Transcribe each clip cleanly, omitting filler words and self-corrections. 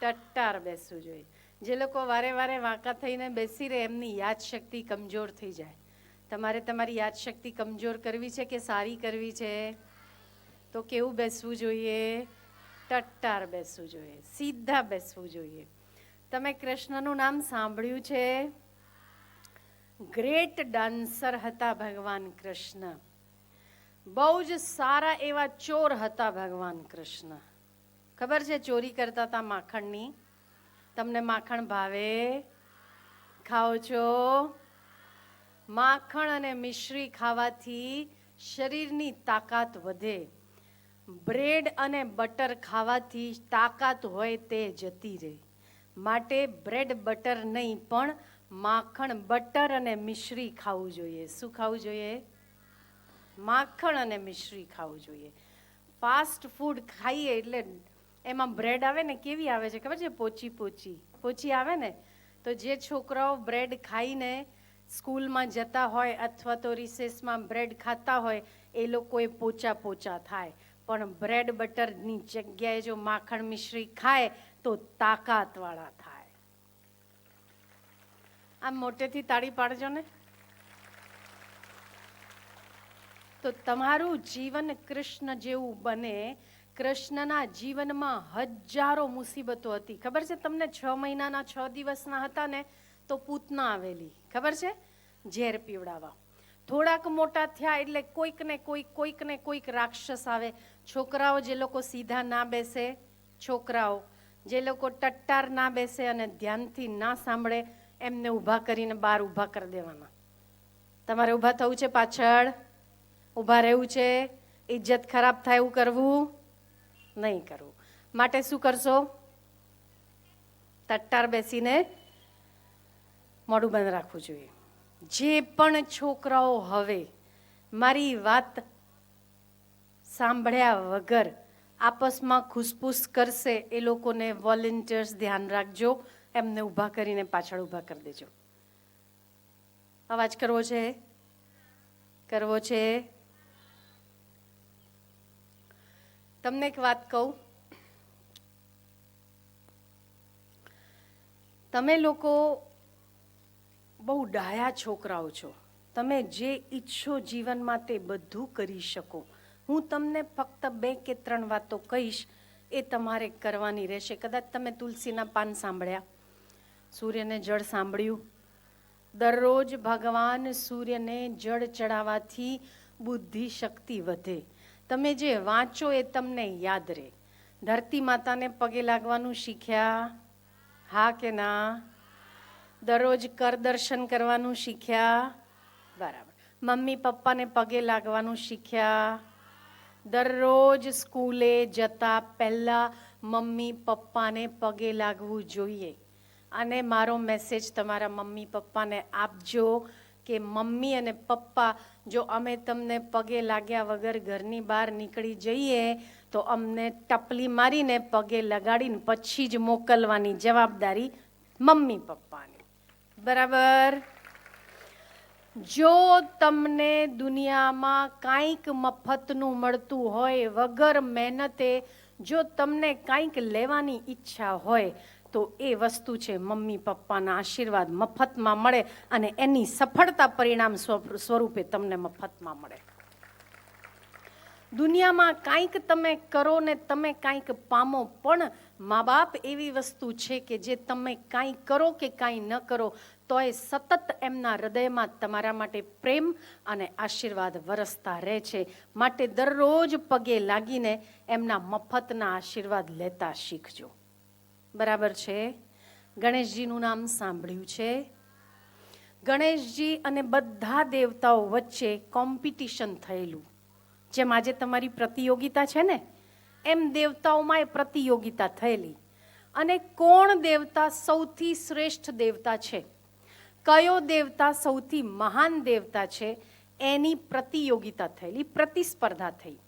ટટ્ટાર બેસવું જોઈએ. જે લોકો વારે વારે વાંકા થઈને બેસી રહે એમની યાદશક્તિ કમજોર થઈ જાય. તમારે તમારી યાદશક્તિ કમજોર કરવી છે કે સારી કરવી છે? તો કેવું બેસવું જોઈએ? ટટ્ટાર બેસવું જોઈએ, સીધા બેસવું જોઈએ. તમે કૃષ્ણનું નામ સાંભળ્યું છે? ગ્રેટ ડાન્સર હતા ભગવાન કૃષ્ણ. બહુ જ સારા એવા ચોર હતા ભગવાન કૃષ્ણ. ખબર છે ચોરી કરતા હતા માખણની? તમને માખણ ભાવે? ખાઓ છો? માખણ અને મિશ્રી ખાવાથી શરીરની તાકાત વધે. બ્રેડ અને બટર ખાવાથી તાકાત હોય તે જતી રહે. માટે બ્રેડ બટર નહીં પણ માખણ બટર અને મિશ્રી ખાવું જોઈએ. શું ખાવું જોઈએ? માખણ અને મિશ્રી ખાવું જોઈએ. ફાસ્ટ ફૂડ ખાઈએ એટલે એમાં બ્રેડ આવે ને કેવી આવે છે ખબર છે? પોચી પોચી પોચી આવે ને. તો જે છોકરાઓ બ્રેડ ખાઈને સ્કૂલમાં જતા હોય અથવા તો રિસેસમાં બ્રેડ ખાતા હોય એ લોકોએ પોચા પોચા થાય. પણ બ્રેડ બટરની જગ્યાએ જો માખણ મિશ્રી ખાય તો તાકાતવાળા થાય. આમ મોટેથી તાળી પાડજો ને. તો તમારું જીવન કૃષ્ણ જેવું બને. કૃષ્ણના જીવનમાં હજારો મુસીબતો હતી. ખબર છે તમને? 6 મહિનાના 6 દિવસના હતા ને તો પૂતના આવેલી. ખબર છે? ઝેર પીવડાવવા. થોડાક મોટા થયા એટલે કોઈક ને કોઈક રાક્ષસ આવે. છોકરાઓ જે લોકો સીધા ના બેસે, છોકરાઓ જે લોકો ટટ્ટાર ના બેસે અને ધ્યાનથી ના સાંભળે એમને ઊભા કરીને બહાર ઊભા કરી દેવાના. તમારે ઊભા થવું છે, પાછળ ઊભા રહેવું છે. ઇજ્જત ખરાબ થાય એવું કરવું નહીં કરવું. માટે શું કરશો? ટટ્ટાર બેસીને મોઢું બંધ રાખવું જોઈએ. જે પણ છોકરાઓ હવે મારી વાત સાંભળ્યા વગર આપસમાં ખુસપુસ કરશે એ લોકોને વોલેન્ટિયર્સ ધ્યાન રાખજો. એમને ઊભા કરીને પાછળ ઊભા કરી દેજો. અવાજ કરવો છે? કરવો છે? તમને એક વાત કહું. તમે લોકો બહુ ડાયા છોકરાઓ છો. તમે જે ઈચ્છો જીવનમાં તે બધું કરી શકો. હું તમને ફક્ત 2 કે 3 વાતો કહીશ, એ તમારે કરવાની રહેશે. કદાચ તમે તુલસીના પાન સાંભળ્યા, સૂર્યને જળ સાંભળ્યું. દરરોજ ભગવાન સૂર્યને જળ ચડાવવાથી બુદ્ધિ શક્તિ વધે. તમે જે વાંચો એ તમને યાદ રહે. ધરતી માતાને પગે લાગવાનું શીખ્યા? હા કે ના? દરરોજ કર દર્શન કરવાનું શીખ્યા? બરાબર. મમ્મી પપ્પાને પગે લાગવાનું શીખ્યા? દરરોજ સ્કૂલે જતા પહેલા મમ્મી પપ્પાને પગે લાગવું જોઈએ. અને મારો મેસેજ તમારા મમ્મી પપ્પાને આપજો કે મમ્મી અને પપ્પા, જો અમે તમને પગે લાગ્યા વગર ઘરની બહાર નીકળી જઈએ તો અમને ટપલી મારીને પગે લગાડીને પછી જ મોકલવાની જવાબદારી મમ્મી પપ્પાની. બરાબર? જો તમને દુનિયામાં કાંઈક મફતનું મળતું હોય, વગર મહેનતે જો તમને કાંઈક લેવાની ઈચ્છા હોય તો એ વસ્તુ છે મમ્મી પપ્પાના આશીર્વાદ. મફતમાં મળે અને એની સફળતા પરિણામ સ્વરૂપે તમને મફતમાં મળે. દુનિયામાં કાંઈક તમે કરો ને તમે કાંઈક પામો. પણ મા બાપ એવી વસ્તુ છે કે જે તમે કાંઈ કરો કે કાંઈ ન કરો તોય સતત એમના હૃદયમાં તમારા માટે પ્રેમ અને આશીર્વાદ વરસતા રહે છે. માટે દરરોજ પગે લાગીને એમના મફતના આશીર્વાદ લેતા શીખજો. બરાબર છે? ગણેશજીનું નામ સાંભળ્યું છે? ગણેશજી અને બધા દેવતાઓ વચ્ચે કોમ્પિટિશન થયેલું. જેમ આજે તમારી પ્રતિયોગિતા છે ને, એમ દેવતાઓમાં એ પ્રતિયોગિતા થયેલી. અને કોણ દેવતા સૌથી શ્રેષ્ઠ દેવતા છે, કયો દેવતા સૌથી મહાન દેવતા છે, એની પ્રતિયોગિતા થયેલી, પ્રતિસ્પર્ધા થઈ.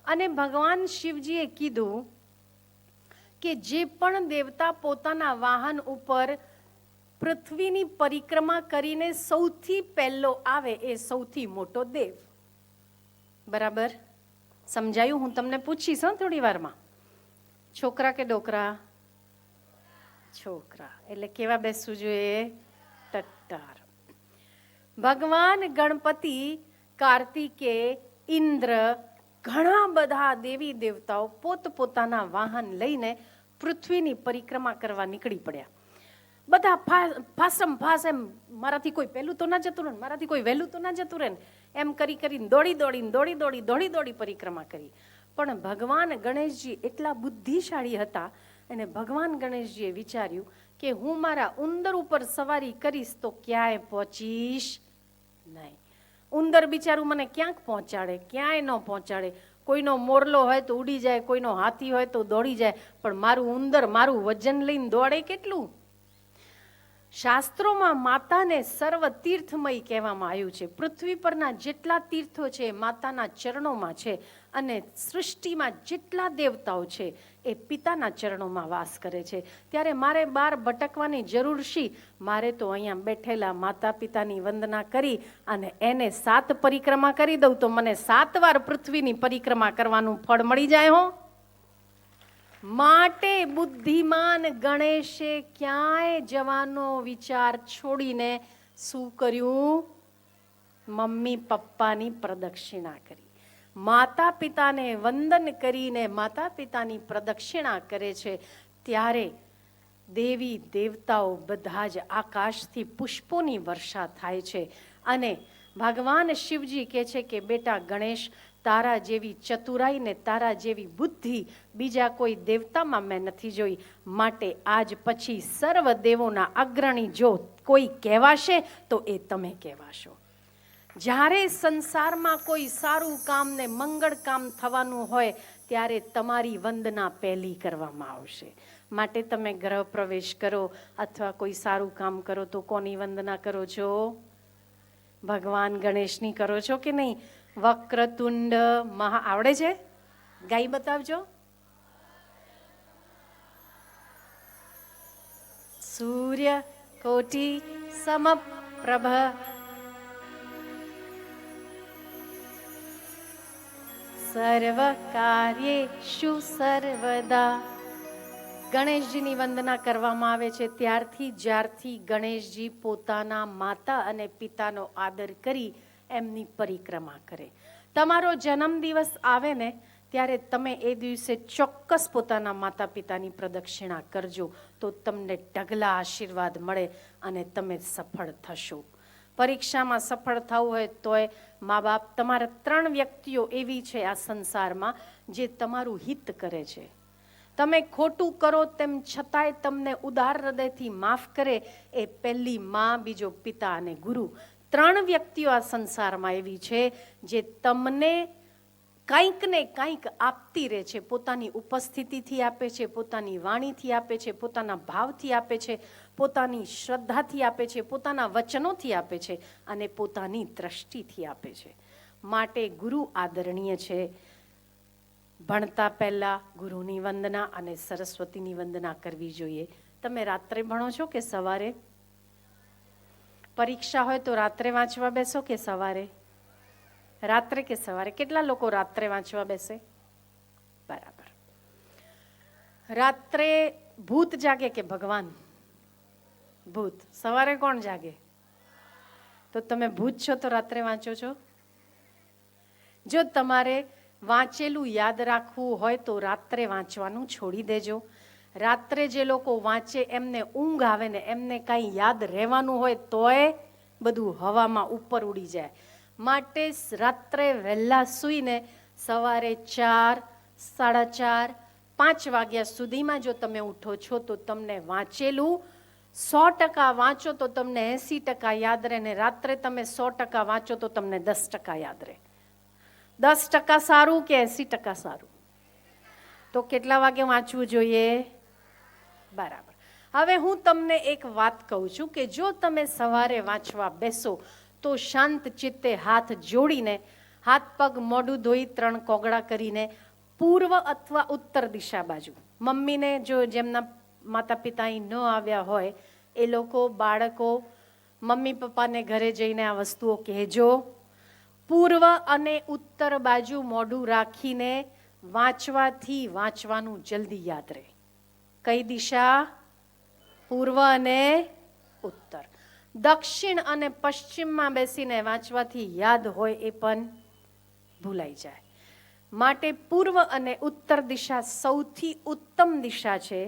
અને ભગવાન શિવજીએ કીધું કે જે પણ દેવતા પોતાના વાહન ઉપર પૃથ્વીની પરિક્રમા કરીને સૌથી પહેલો આવે એ સૌથી મોટો દેવ. બરાબર? સમજાયું? હું તમને પૂછીશ થોડી વારમાં. છોકરા કે ડોકરા? છોકરા એટલે કેવા બેસવું જોઈએ? ટટ્ટાર. ભગવાન ગણપતિ, કાર્તિકે, ઇન્દ્ર, ઘણા બધા દેવી દેવતાઓ પોતપોતાના વાહન લઈને પૃથ્વીની પરિક્રમા કરવા નીકળી પડ્યા. બધા ફાસમ ફાસ એમ, મારાથી કોઈ પહેલું તો ના જતું રહે, મારાથી કોઈ વહેલું તો ના જતું રહે, એમ કરી કરીને દોડી પરિક્રમા કરી. પણ ભગવાન ગણેશજી એટલા બુદ્ધિશાળી હતા અને ભગવાન ગણેશજીએ વિચાર્યું કે હું મારા ઉંદર ઉપર સવારી કરીશ તો ક્યાંય પહોંચીશ નહીં. ઉંદર બિચારું મને ક્યાંક પહોંચાડે, ક્યાંય ન પહોંચાડે. કોઈનો મોરલો હોય તો ઉડી જાય, કોઈનો હાથી હોય તો દોડી જાય, પણ મારું ઉંદર મારું વજન લઈને દોડે કેટલું? શાસ્ત્રોમાં માતાને સર્વ તીર્થમય કહેવામાં આવ્યું છે. પૃથ્વી પરના જેટલા તીર્થો છે માતાના ચરણોમાં છે, અને સૃષ્ટિમાં જેટલા દેવતાઓ છે એ પિતાના ચરણોમાં વાસ કરે છે. ત્યારે મારે બહાર ભટકવાની જરૂર શી? મારે તો અહીંયા બેઠેલા માતા પિતાની વંદના કરી અને એને 7 પરિક્રમા કરી દઉં તો મને 7 વાર પૃથ્વીની પરિક્રમા કરવાનું ફળ મળી જાય હો. માટે બુદ્ધિમાન ગણેશે ક્યાંય જવાનો વિચાર છોડીને શું કર્યું? મમ્મી પપ્પાની પ્રદક્ષિણા કરી. માતા પિતાને વંદન કરીને માતા પિતાની પ્રદક્ષિણા કરે છે. ત્યારે દેવી દેવતાઓ બધા જ આકાશથી પુષ્પોની વર્ષા થાય છે અને ભગવાન શિવજી કહે છે કે બેટા ગણેશ, તારા જેવી ચતુરાઈ ને તારા જેવી બુદ્ધિ બીજા કોઈ દેવતામાં મેં નથી જોઈ. માટે આજ પછી સર્વ દેવોના અગ્રણી જો કોઈ કહેવાશે તો એ તમે કહેવાશો. જ્યારે સંસારમાં કોઈ સારું કામ ને મંગળ કામ થવાનું હોય ત્યારે તમારી વંદના પહેલી કરવામાં આવશે. માટે તમે ગ્રહ પ્રવેશ કરો અથવા કોઈ સારું કામ કરો તો કોની વંદના કરો છો? ભગવાન ગણેશની કરો છો કે નહીં? વક્રતુંડ મહા આવડે છે? ગાઈ બતાવજો. સૂર્ય કોટિ સમપ્રભ સર્વ કાર્યેષુ સર્વદા. ગણેશજીની વંદના કરવામાં આવે છે ત્યારથી જ્યારથી ગણેશજી પોતાના માતા અને પિતાનો આદર કરી એમની પરિક્રમા કરે. તમારો જન્મદિવસ આવે ને ત્યારે તમે એ દિવસે ચોક્કસ પોતાના માતા પિતાની પ્રદક્ષિણા કરજો, તો તમને ઢગલા આશીર્વાદ મળે અને તમે સફળ થશો. પરીક્ષામાં સફળ થવું હોય તોય મા બાપ, તમારા 3 વ્યક્તિઓ એવી છે આ સંસારમાં જે તમારું હિત કરે છે. તમે ખોટું કરો તેમ છતાંય તમને ઉદાર હૃદયથી માફ કરે એ પહેલી માં, બીજો પિતા અને ગુરુ. 3 વ્યક્તિઓ આ સંસારમાં એવી છે જે તમને કંઈક ને કંઈક આપતી રહે છે. પોતાની ઉપસ્થિતિથી આપે છે, પોતાની વાણીથી આપે છે, પોતાના ભાવથી આપે છે, પોતાની શ્રદ્ધાથી આપે છે, પોતાના વચનોથી આપે છે અને પોતાની દ્રષ્ટિથી આપે છે. માટે ગુરુ આદરણીય છે. ભણતા પહેલા ગુરુની વંદના અને સરસ્વતીની વંદના કરવી જોઈએ. તમે રાત્રે ભણો છો કે સવારે? પરીક્ષા હોય તો રાત્રે વાંચવા બેસો કે સવારે? રાત્રે કે સવારે? કેટલા લોકો રાત્રે વાંચવા બેસે? બરાબર. રાત્રે ભૂત જાગે કે ભગવાન? ભૂત. સવારે કોણ જાગે? તો તમે ભૂત છો તો રાત્રે વાંચો છો? જો તમારે વાંચેલું યાદ રાખવું હોય તો રાત્રે વાંચવાનું છોડી દેજો. રાત્રે જે લોકો વાંચે એમને ઊંઘ આવે ને એમને કાંઈ યાદ રહેવાનું હોય તોય બધું હવામાં ઉપર ઉડી જાય. માટે રાત્રે વહેલા સૂઈને સવારે 4, 4:30, 5 વાગ્યા સુધીમાં જો તમે ઉઠો છો તો તમને વાંચેલું 100% વાંચો તો તમને 80% યાદ રહે, ને રાત્રે તમે 100% વાંચો તો તમને 10% યાદ રહે. 10% સારું કે 80% સારું? તો કેટલા વાગે વાંચવું જોઈએ? બરાબર. હવે હું તમને એક વાત કહું છું કે જો તમે સવારે વાંચવા બેસો તો શાંત ચિત્તે હાથ જોડીને, હાથ પગ મોઢું ધોઈ 3 કોગળા કરીને પૂર્વ અથવા ઉત્તર દિશા બાજુ, મમ્મીને જો જેમના માતા પિતા અહીં ન આવ્યા હોય એ લોકો, બાળકો મમ્મી પપ્પાને ઘરે જઈને આ વસ્તુઓ કહેજો. પૂર્વ અને ઉત્તર બાજુ મોઢું રાખીને વાંચવાથી વાંચવાનું જલ્દી યાદ રહે. કઈ દિશા? પૂર્વ અને ઉત્તર. દક્ષિણ અને પશ્ચિમમાં બેસીને વાંચવાથી યાદ હોય એ પણ ભૂલાઈ જાય. માટે પૂર્વ અને ઉત્તર દિશા સૌથી ઉત્તમ દિશા છે.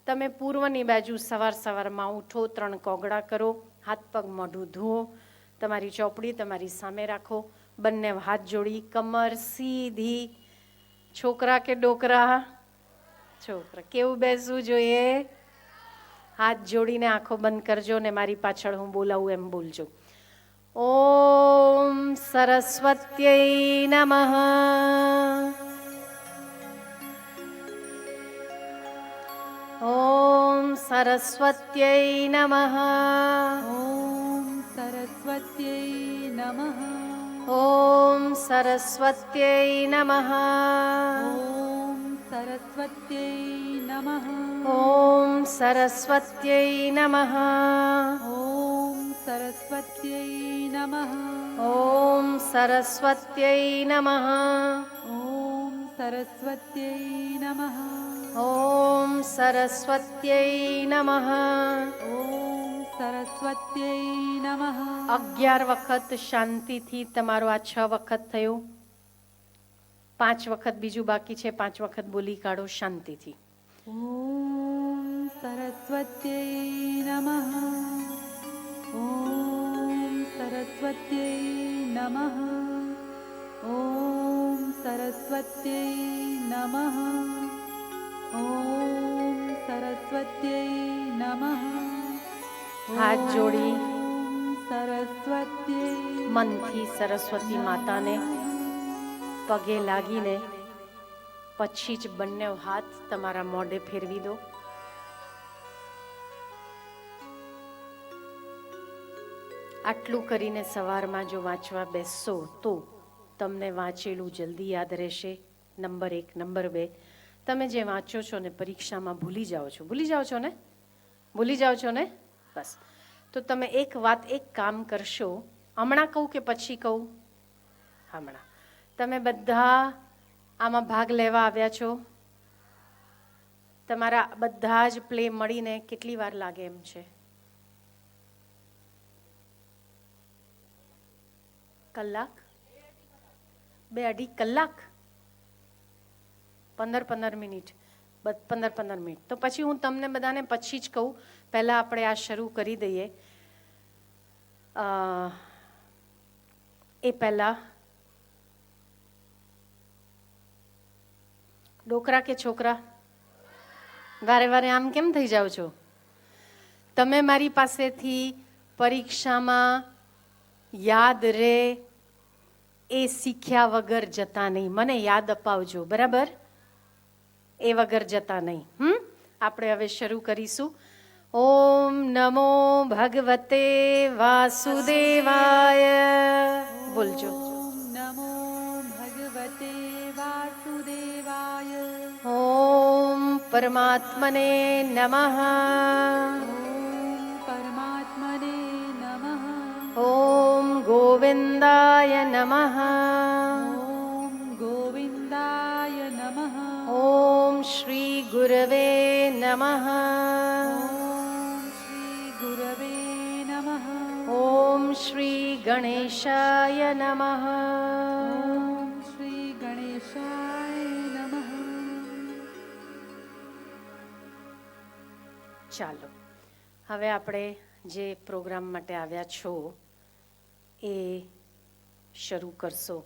તમે પૂર્વની બાજુ સવાર સવારમાં ઉઠો, 3 કોગળા કરો, હાથ પગ મોઢું ધુઓ, તમારી ચોપડી તમારી સામે રાખો, બંને હાથ જોડી, કમર સીધી. છોકરા કે ડોકરા? છોકરા. કેવું બેસવું જોઈએ? હાથ જોડીને આંખો બંધ કરજો ને મારી પાછળ હું બોલાવું એમ બોલજો. ઓમ સરસ્વત્યૈ નમઃ. ઓમ સરસ્વત્યૈ નમઃ. ઓમ સરસ્વત્યૈ નમઃ. ઓમ સરસ્વત્યૈ નમઃ. ઓમ સરસ્વત્યૈ નમઃ. ઓમ સરસ્વત્યૈ નમઃ. ઓમ સરસ્વત્યૈ નમઃ. ઓમ સરસ્વત્યૈ નમઃ. ઓમ સરસ્વત્યૈ નમઃ. ઓમ સરસ્વત્યૈ નમઃ. ઓમ સરસ્વત્યૈ નમઃ. 11 વખત શાંતિથી તમારો આ 6 વખત થયું. 5 વખત બીજું બાકી છે, 5 વખત બોલી કાઢો શાંતિથી. ઓમ સરસ્વત્યૈ નમઃ. ઓમ સરસ્વત્યૈ નમઃ. ઓમ સરસ્વત્યૈ નમઃ. ઓમ સરસ્વત્યૈ નમઃ. હાથ જોડી ઓમ સરસ્વત્યૈ મનથી સરસ્વતી માતાને પગે લાગીને પછી જ બંને હાથ તમારા મોઢે ફેરવી દો. આટલું કરીને સવારમાં જો વાંચવા બેસશો તો તમને વાંચેલું જલ્દી યાદ રહેશે. નંબર 1. નંબર 2, તમે જે વાંચો છો ને પરીક્ષામાં ભૂલી જાઓ છો. ભૂલી જાઓ છો ને? ભૂલી જાઓ છો ને? બસ. તો તમે એક કામ કરશો. હમણાં કહું કે પછી કહું? હમણાં. તમે બધા આમાં ભાગ લેવા આવ્યા છો. તમારા બધા જ પ્લે મળીને કેટલી વાર લાગે એમ છે? કલાક? 2-2.5 કલાક? 15-15 મિનિટ? 15-15 મિનિટ. તો પછી હું તમને બધાને પછી જ કહું. પહેલાં આપણે આ શરૂ કરી દઈએ. એ પહેલાં ડોકરા કે છોકરા? વારે વારે આમ કેમ થઈ જાઓ છો? તમે મારી પાસેથી પરીક્ષામાં યાદ રહે એ શીખ્યા વગર જતા નહીં. મને યાદ અપાવજો, બરાબર? એ વગર જતા નહીં. આપણે હવે શરૂ કરીશું. ઓમ નમો ભગવતે વાસુદેવાય. બોલજો. ઓમ નમો ભગવતે વાસુદેવાય. ઓમ પરમાત્મને નમઃ. ઓમ પરમાત્મને નમઃ. ઓમ ગોવિંદાય નમઃ. ઓમ ગોવિંદાય નમઃ. ઓમ શ્રી ગુરવે નમઃ. ઓમ શ્રી ગુરવે નમઃ. ઓમ શ્રી ગણેશાય નમઃ. ઓમ શ્રી ગણેશાય નમઃ. ચાલો, હવે આપણે જે પ્રોગ્રામ માટે આવ્યા છો એ શરૂ કરશો.